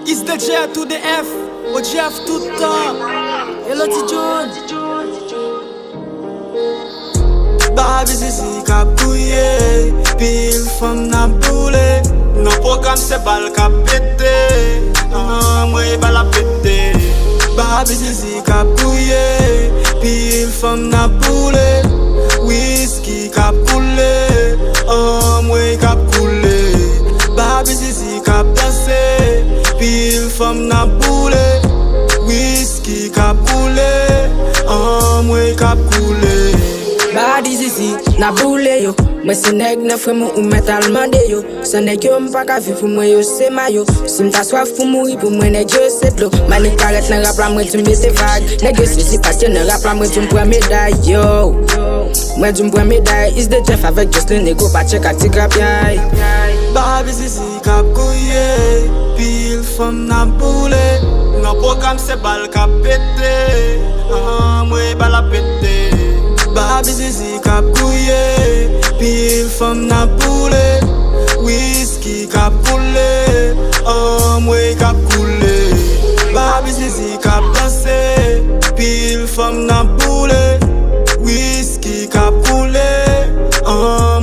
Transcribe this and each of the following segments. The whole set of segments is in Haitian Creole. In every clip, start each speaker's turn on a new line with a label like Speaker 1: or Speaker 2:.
Speaker 1: Is the J to the F, ou Jeff tout le temps. Hello Tijoun. Babi zizi kap kouye, pil fam na boule. Non programme c'est bal kap pété, mwen bal a pété. Babi zizi kap kouye, pil fam na boule. Whisky kap koule, mwen kap koule. Babi zizi kap danse, pil fam na boule. Whisky kap koule, mwen kap koule.
Speaker 2: Badi zizi, na boule yo. Mwen se neg ne fwe mou ou metal mande yo. Se neg yo mpa ka vi pou mwen yo se mayo. Si mta swaf pou mouri pou mwen neg yo se dlo. Mani karet nan rap la mwen tu mete fag. Neg yo sisi patye nan rap la mwen tu mpwe meday yo. Mwen tu mpwe meday. Is the Jeff avec Justin nego pa chek ak ti krap yay.
Speaker 1: Babi zizi kap kouye, pil fam na boule. Nan program se bal kap pété, mwen bal a pété. Babi zizi kap kouye, pil fam na boule. Whisky kap koule, mwen kap koule. Babi zizi kap danse, pil fam na boule. Whisky kap koule,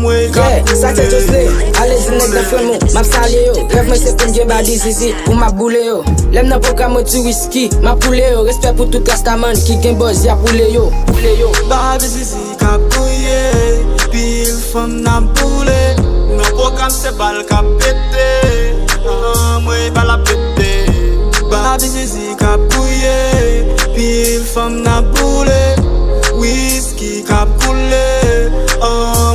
Speaker 1: mwen kap koule.
Speaker 2: Sa te tosle, ale zi nek nan fwe mou, map salye yo. Rev mwen se pen gen badi zizi, pou ma boule yo. Lem nan program mwen tu whisky, ma poule yo. Respect pou tout kastaman ki gen boz ya poule yo.
Speaker 1: Babi zizi kap kouye, pil fam na boule. Nan program se bal kap pété, mwen bal a pété. Babi zizi kap kouye, pil fam na boule. Whisky kap koule,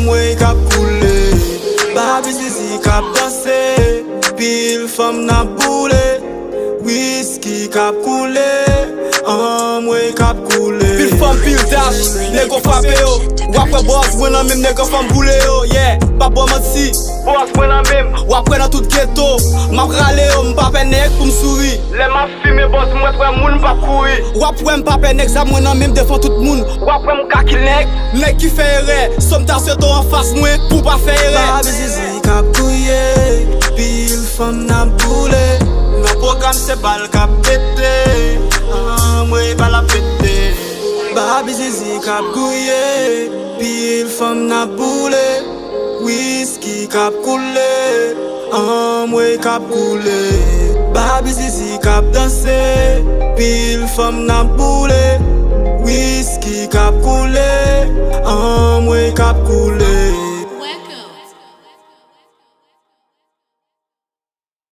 Speaker 1: mwen kap koule. Babi zizi kap danse, pil fam na boule. Whisky kap koule, mwen kap koule. Pil fam pil dash, nego frappe yo. Wapwe boss, mwen nan mem nego fam boule yo. Yeah, pa bo mansi, boss mwen nan mem. Wapwe nan tout ghetto, map rale yo. M'pape nek pou m'souri. Le ma filme boss mwen twe moun pa kouri. Wapwe m'pape nek sa mwen nan mem defan tout moun. Wapwe m'kakil nek, nek ki fe ere. Som ta se to an fas mwen pou pa fe ere. Babi zizi kap kouye, pil fam na boule. Nan program se bal kap pété, mwen bal a pété. Babi zizi kap kouye, pil fam na boule. Whisky kap koule, mwen kap koule. Babi zizi kap danse, pil fam na boule. Whisky kap koule, mwen kap koule.